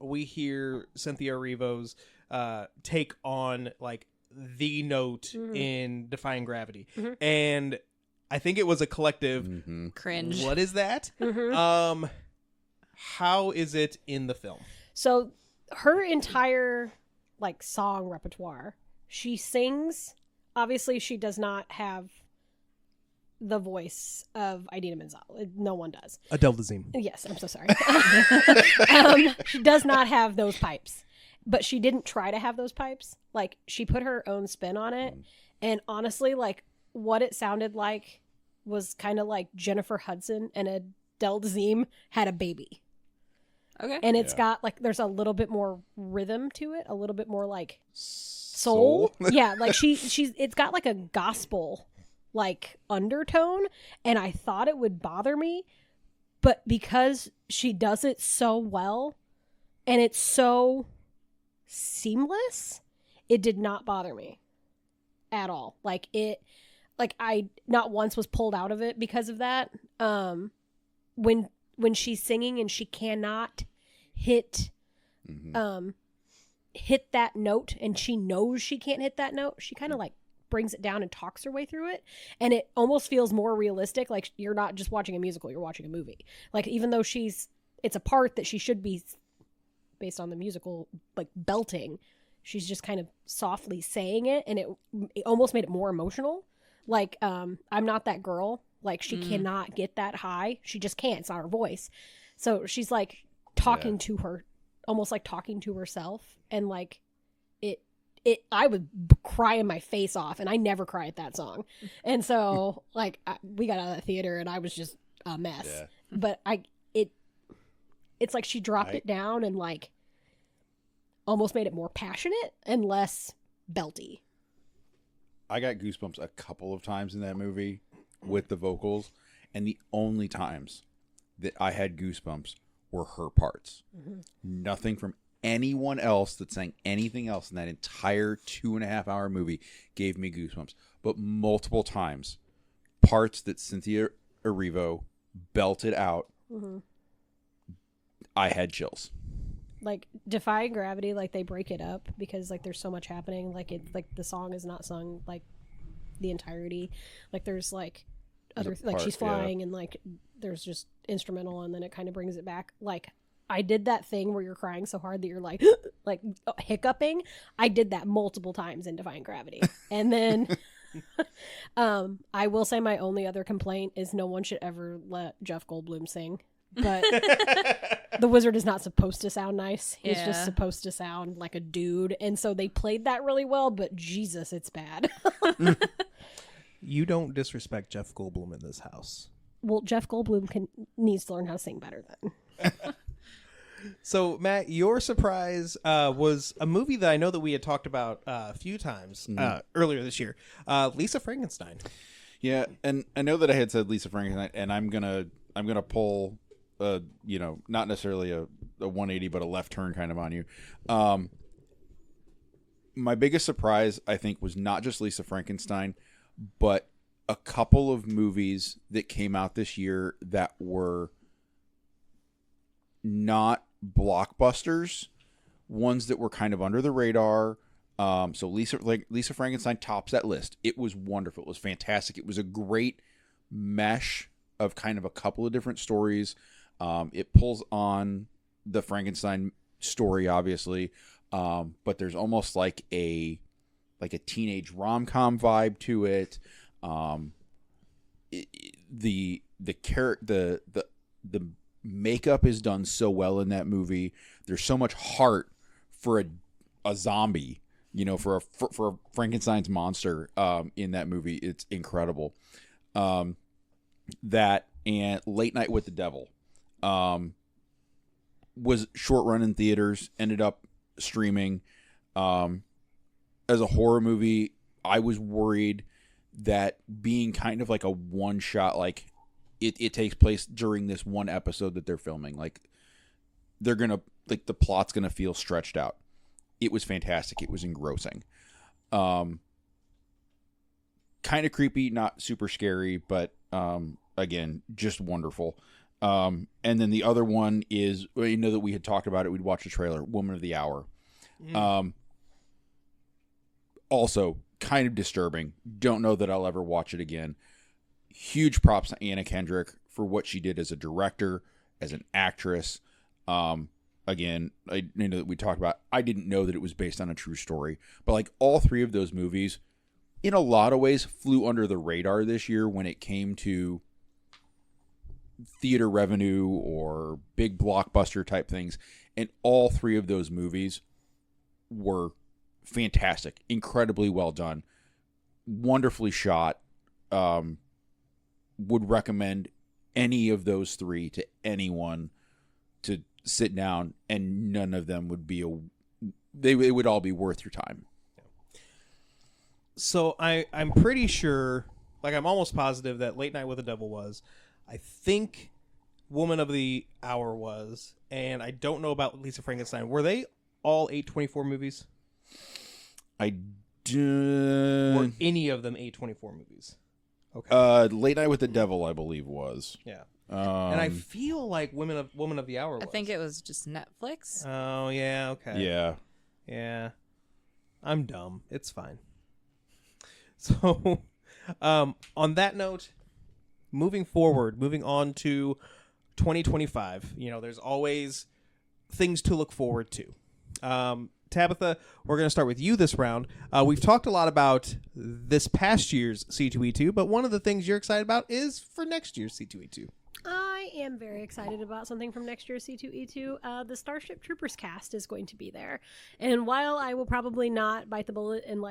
we hear Cynthia Erivo's take on the note in Defying Gravity. Mm-hmm. And I think it was a collective Cringe. What is that? How is it in the film? So her entire like song repertoire, she sings. Obviously, she does not have the voice of Idina Menzel. No one does. Adele Dazeem. Yes, I'm so sorry. She does not have those pipes, but she didn't try to have those pipes. Like, she put her own spin on it, and honestly, like, what it sounded like was kind of like Jennifer Hudson and Adele Dazeem had a baby. Okay. And it's got like, there's a little bit more rhythm to it, a little bit more like soul. Yeah, like she's it's got like a gospel like undertone, and I thought it would bother me, but because she does it so well and it's so seamless, it did not bother me at all. Like I not once was pulled out of it because of that. When she's singing and she cannot hit hit that note, and she knows she can't hit that note, she kind of like brings it down and talks her way through it, and it almost feels more realistic. Like, you're not just watching a musical, you're watching a movie. Like, even though it's a part that she should be, based on the musical, like belting, she's just kind of softly saying it, and it almost made it more emotional. Like, I'm Not That Girl, like, she cannot get that high, she just can't, it's not her voice. So she's like talking to her, almost like talking to herself, and like I would cry in my face off, and I never cry at that song. And so like we got out of the theater and I was just a mess. Yeah. But it's like she dropped it down and like almost made it more passionate and less belty. I got goosebumps a couple of times in that movie with the vocals, and the only times that I had goosebumps were her parts. Nothing from anyone else that sang anything else in that entire 2.5 hour movie gave me goosebumps. But multiple times, parts that Cynthia Erivo belted out, I had chills. Like, Defy Gravity, like, they break it up because like there's so much happening. Like, it's like the song is not sung like the entirety. Like, there's like other like she's flying and like there's just instrumental, and then it kind of brings it back. Like, I did that thing where you're crying so hard that you're like like hiccuping. I did that multiple times in Defying Gravity. And then I will say my only other complaint is no one should ever let Jeff Goldblum sing. But the wizard is not supposed to sound nice. He's just supposed to sound like a dude. And so they played that really well, but Jesus, it's bad. You don't disrespect Jeff Goldblum in this house. Well, Jeff Goldblum needs to learn how to sing better then. So, Matt, your surprise was a movie that I know that we had talked about a few times earlier this year, Lisa Frankenstein. Yeah, and I know that I had said Lisa Frankenstein, and I'm gonna pull, not necessarily a 180, but a left turn kind of on you. My biggest surprise, I think, was not just Lisa Frankenstein, but a couple of movies that came out this year that were not blockbusters, ones that were kind of under the radar. So Lisa Frankenstein tops that list. It was wonderful. It was fantastic. It was a great mesh of kind of a couple of different stories. It pulls on the Frankenstein story, obviously, but there's almost like a teenage rom-com vibe to it. The makeup is done so well in that movie. There's so much heart for a zombie, for a Frankenstein's monster in that movie. It's incredible. That and Late Night with the Devil was short run in theaters, ended up streaming. As a horror movie, I was worried that being kind of like a one shot, like it takes place during this one episode that they're filming. Like, they're gonna, like, the plot's gonna feel stretched out. It was fantastic. It was engrossing. Kind of creepy, not super scary, but again, just wonderful. And then the other one is, that we had talked about it. We'd watch the trailer, Woman of the Hour. Also kind of disturbing. Don't know that I'll ever watch it again. huge props to Anna Kendrick for what she did as a director, as an actress. Again, I know that we talked about, I didn't know that it was based on a true story, but like all three of those movies, in a lot of ways, flew under the radar this year when it came to theater revenue or big blockbuster type things. And all three of those movies were fantastic, incredibly well done, wonderfully shot. Would recommend any of those three to anyone to sit down, and none of them would be it would all be worth your time. So I'm pretty sure, like I'm almost positive that Late Night with the Devil was. I think Woman of the Hour was, and I don't know about Lisa Frankenstein. Were they all A24 movies? I do. Were any of them A24 movies? Okay. Late Night with the Devil, I believe, was. Yeah. And I feel like Woman of the Hour was. I think it was just Netflix. Oh, yeah, okay. Yeah. Yeah. I'm dumb. It's fine. So, on that note, moving on to 2025, there's always things to look forward to. Tabitha, we're going to start with you this round. We've talked a lot about this past year's C2E2, but one of the things you're excited about is for next year's C2E2. I am very excited about something from next year's C2E2. The Starship Troopers cast is going to be there. And while I will probably not bite the bullet and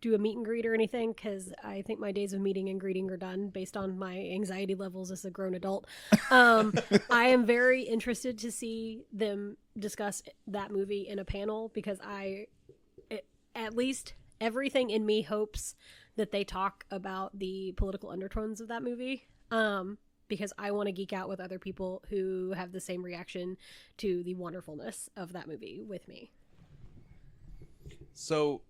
do a meet and greet or anything, because I think my days of meeting and greeting are done based on my anxiety levels as a grown adult, I am very interested to see them discuss that movie in a panel, because at least everything in me hopes that they talk about the political undertones of that movie. Because I want to geek out with other people who have the same reaction to the wonderfulness of that movie with me. So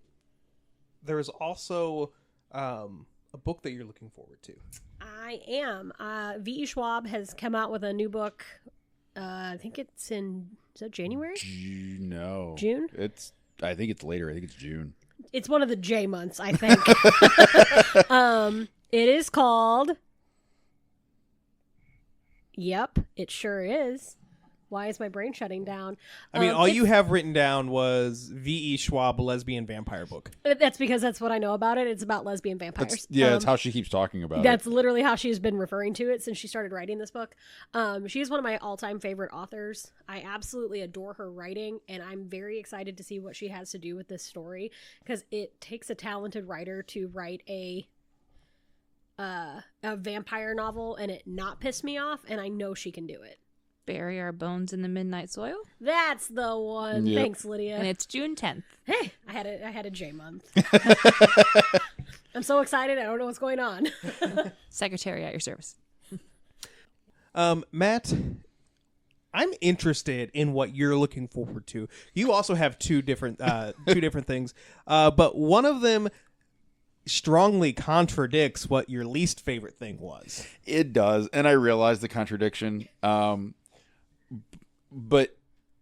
there is also a book that you're looking forward to. I am. V.E. Schwab has come out with a new book. I think it's is that January? No. June? I think it's later. I think it's June. It's one of the J months, I think. It is called... Yep, it sure is. Why is my brain shutting down? I mean, all you have written down was V.E. Schwab, lesbian vampire book. That's because that's what I know about it. It's about lesbian vampires. That's how she keeps talking about it. That's literally how she's been referring to it since she started writing this book. She is one of my all-time favorite authors. I absolutely adore her writing, and I'm very excited to see what she has to do with this story, because it takes a talented writer to write a vampire novel and it not piss me off, and I know she can do it. Bury Our Bones in the Midnight Soil. That's the one. Yep. Thanks, Lydia. And it's June 10th. Hey, I had a J month. I'm so excited. I don't know what's going on. Secretary at your service. Matt, I'm interested in what you're looking forward to. You also have two different things, but one of them strongly contradicts what your least favorite thing was. It does, and I realize the contradiction. But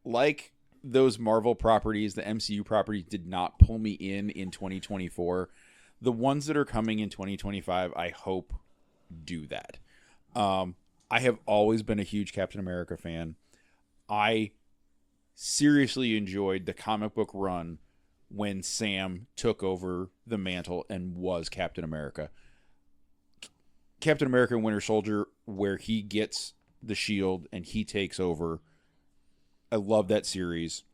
like those Marvel properties, the MCU properties did not pull me in 2024. The ones that are coming in 2025, I hope do that. I have always been a huge Captain America fan. I seriously enjoyed the comic book run when Sam took over the mantle and was Captain America. Captain America and Winter Soldier, where he gets the shield and he takes over. I love that series.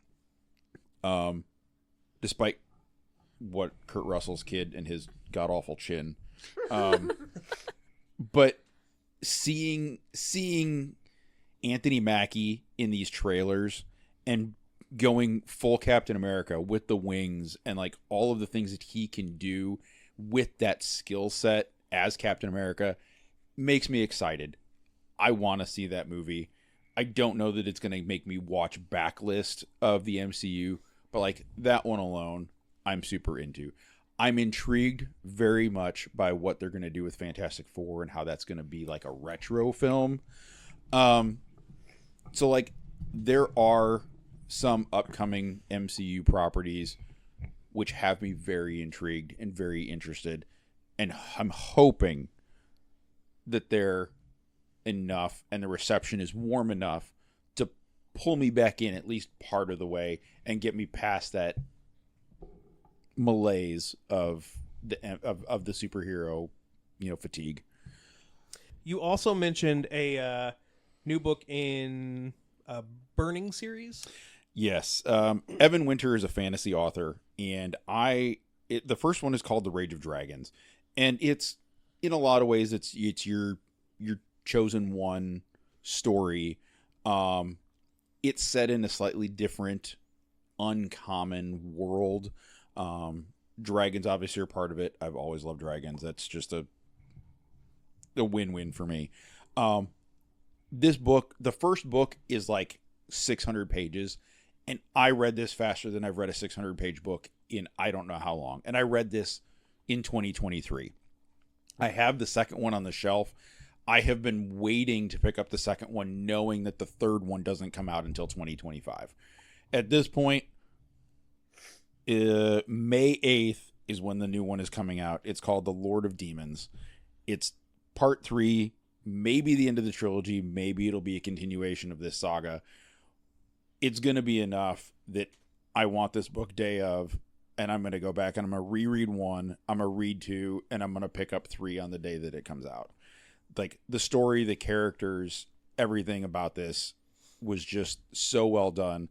Despite what Kurt Russell's kid and his god-awful chin. But seeing Anthony Mackie in these trailers and going full Captain America with the wings and like all of the things that he can do with that skill set as Captain America makes me excited. I want to see that movie. I don't know that it's going to make me watch backlist of the MCU, but like that one alone, I'm super into. I'm intrigued very much by what they're going to do with Fantastic Four and how that's going to be like a retro film. So like there are some upcoming MCU properties which have me very intrigued and very interested, and I'm hoping that they're enough and the reception is warm enough to pull me back in at least part of the way and get me past that malaise of the superhero, fatigue. You also mentioned a new book in a Burning series. Yes. Evan Winter is a fantasy author, and the first one is called The Rage of Dragons, and it's, in a lot of ways, it's your chosen one story. It's set in a slightly different, uncommon world. Dragons obviously are part of it. I've always loved dragons. That's just a win-win for me. This book, the first book, is like 600 pages, and I read this faster than I've read a 600-page book in I don't know how long. And I read this in 2023. I have the second one on the shelf. I have been waiting to pick up the second one, knowing that the third one doesn't come out until 2025. At this point, May 8th is when the new one is coming out. It's called The Lord of Demons. It's part 3, maybe the end of the trilogy. Maybe it'll be a continuation of this saga. It's going to be enough that I want this book day of, and I'm going to go back and I'm going to reread 1, I'm going to read 2, and I'm going to pick up 3 on the day that it comes out. Like, the story, the characters, everything about this was just so well done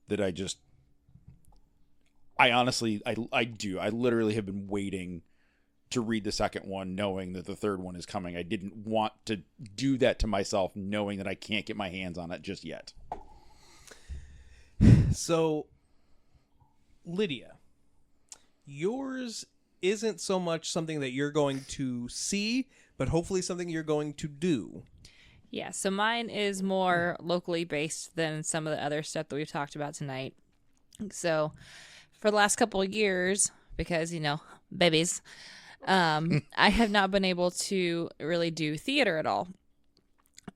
that I honestly literally have been waiting to read the second one, knowing that the third one is coming. I didn't want to do that to myself, knowing that I can't get my hands on it just yet. So, Lydia, yours isn't so much something that you're going to see, but hopefully something you're going to do. Yeah, so mine is more locally based than some of the other stuff that we've talked about tonight. So, for the last couple of years, because, babies, I have not been able to really do theater at all.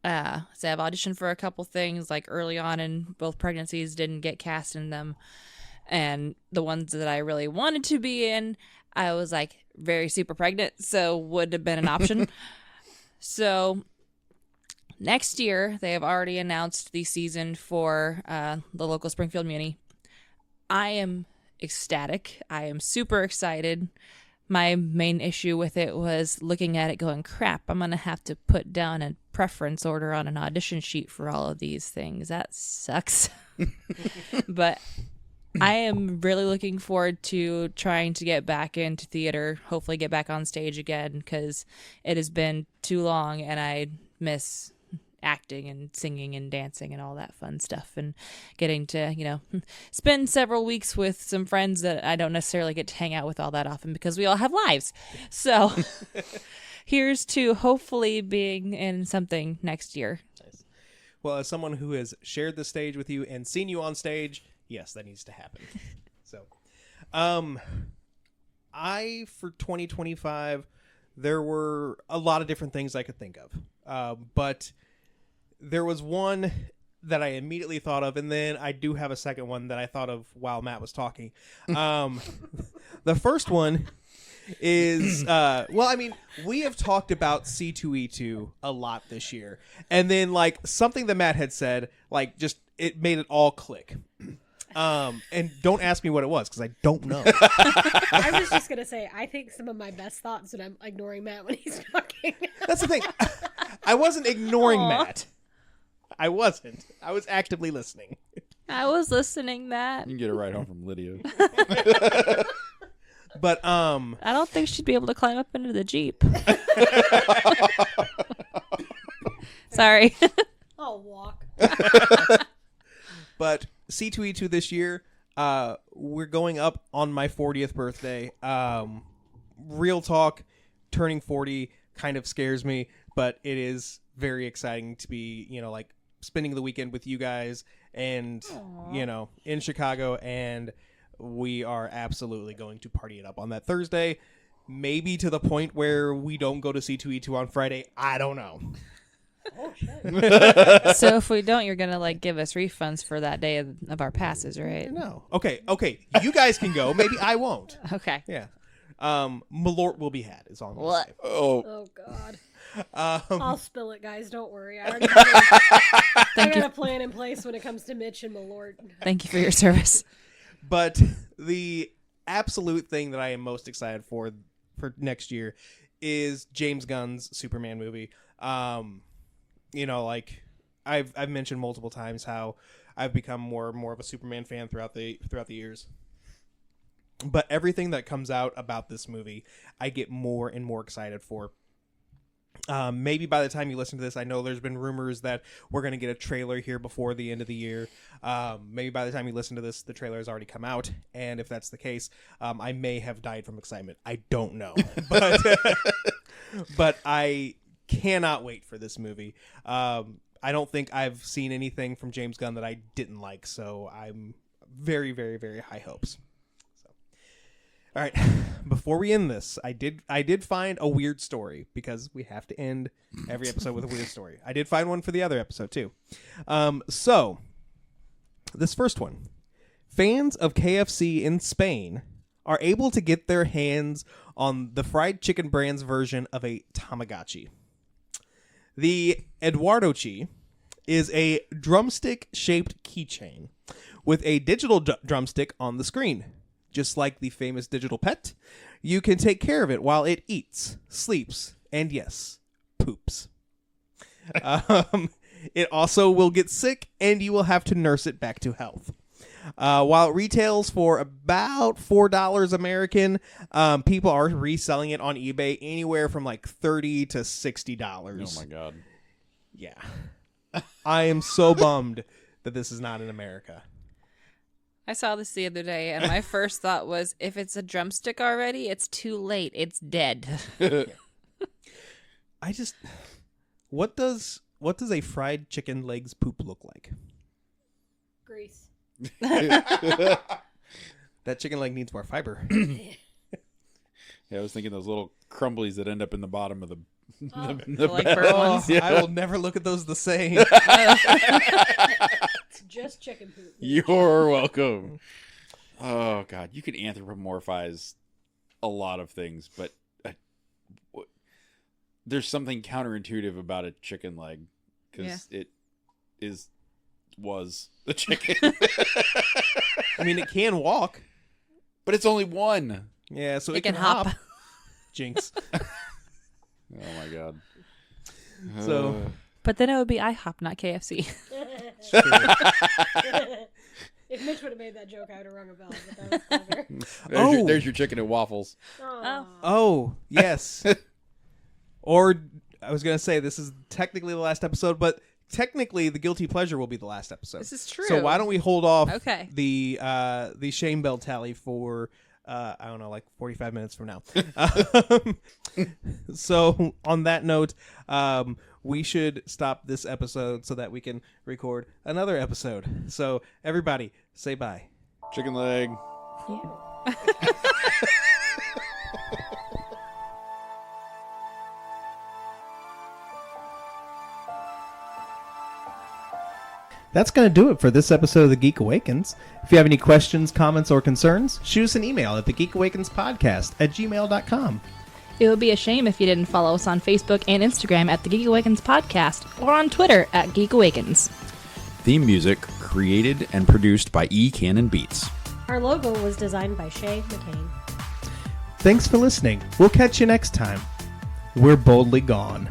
So I've auditioned for a couple things, like early on in both pregnancies, didn't get cast in them. And the ones that I really wanted to be in, I was like very super pregnant, so would have been an option. So next year, they have already announced the season for the local Springfield Muni. I am ecstatic. I am super excited. My main issue with it was looking at it going, crap, I'm going to have to put down a preference order on an audition sheet for all of these things. That sucks. But I am really looking forward to trying to get back into theater, hopefully get back on stage again, because it has been too long and I miss acting and singing and dancing and all that fun stuff, and getting to, spend several weeks with some friends that I don't necessarily get to hang out with all that often because we all have lives. So here's to hopefully being in something next year. Nice. Well, as someone who has shared the stage with you and seen you on stage, yes, that needs to happen. So, for 2025, there were a lot of different things I could think of, but there was one that I immediately thought of, and then I do have a second one that I thought of while Matt was talking. The first one is, we have talked about C2E2 a lot this year, and then something that Matt had said, it made it all click. And don't ask me what it was, because I don't know. I was just gonna say, I think some of my best thoughts when I'm ignoring Matt when he's talking. That's the thing. I wasn't ignoring Matt. I wasn't. I was actively listening. I was listening, Matt. You can get a ride home from Lydia. But I don't think she'd be able to climb up into the Jeep. Sorry. I'll walk. But C2E2 this year, we're going up on my 40th birthday. Real talk, turning 40 kind of scares me, but it is very exciting to be, spending the weekend with you guys and, in Chicago, and we are absolutely going to party it up on that Thursday, maybe to the point where we don't go to C2E2 on Friday. I don't know. Oh, shit. So if we don't, you're going to give us refunds for that day of our passes, right? No. Okay. You guys can go. Maybe I won't. Okay. Yeah. Malort will be had, is all I'm going to say. Oh, Oh, God. I'll spill it, guys. Don't worry. I already got a plan in place when it comes to Mitch and Malort. Thank you for your service. But the absolute thing that I am most excited for next year is James Gunn's Superman movie. You know, like I've mentioned multiple times how I've become more and more of a Superman fan throughout the years. But everything that comes out about this movie, I get more and more excited for. Maybe by the time you listen to this, I know there's been rumors that we're going to get a trailer here before the end of the year. Maybe by the time you listen to this, the trailer has already come out. And if that's the case, I may have died from excitement. I don't know. But I cannot wait for this movie. I don't think I've seen anything from James Gunn that I didn't like. So I'm very, very, very high hopes. All right, before we end this, I did find a weird story because we have to end every episode with a weird story. I did find one for the other episode too. So this first one, fans of KFC in Spain are able to get their hands on the fried chicken brand's version of a Tamagotchi. The Eduardochi is a drumstick-shaped keychain with a digital drumstick on the screen. Just like the famous digital pet, you can take care of it while it eats, sleeps, and yes, poops. It also will get sick, and you will have to nurse it back to health. While it retails for about $4 American, people are reselling it on eBay anywhere from like $30 to $60. Oh my god! Yeah, I am so bummed that this is not in America. I saw this the other day, and my first thought was, if it's a drumstick already, it's too late. It's dead. What does a fried chicken leg's poop look like? Grease. That chicken leg needs more fiber. Yeah, I was thinking those little crumblies that end up in the bottom of the like bag. burnt ones. Yeah. I will never look at those the same. It's just chicken poop. You're welcome. Oh god, you can anthropomorphize a lot of things, but there's something counterintuitive about a chicken leg because it was a chicken. I mean, it can walk, but it's only one. Yeah, so It can hop. Jinx. Oh my god. So, But then it would be IHOP, not KFC. If Mitch would have made that joke, I would have rung a bell. But that was clever. There's your chicken and waffles. oh yes. Or I was gonna say this is technically the last episode, but technically the guilty pleasure will be the last episode. This is true. So why don't we hold off Okay. the shame bell tally for I don't know, like 45 minutes from now. So on that note, we should stop this episode so that we can record another episode. So everybody, say bye. Chicken leg. That's going to do it for this episode of The Geek Awakens. If you have any questions, comments, or concerns, shoot us an email at thegeekawakenspodcast@gmail.com. It would be a shame if you didn't follow us on Facebook and Instagram at the Geek Awakens Podcast or on Twitter at Geek Awakens. Theme music created and produced by E. Cannon Beats. Our logo was designed by Shay McCain. Thanks for listening. We'll catch you next time. We're boldly gone.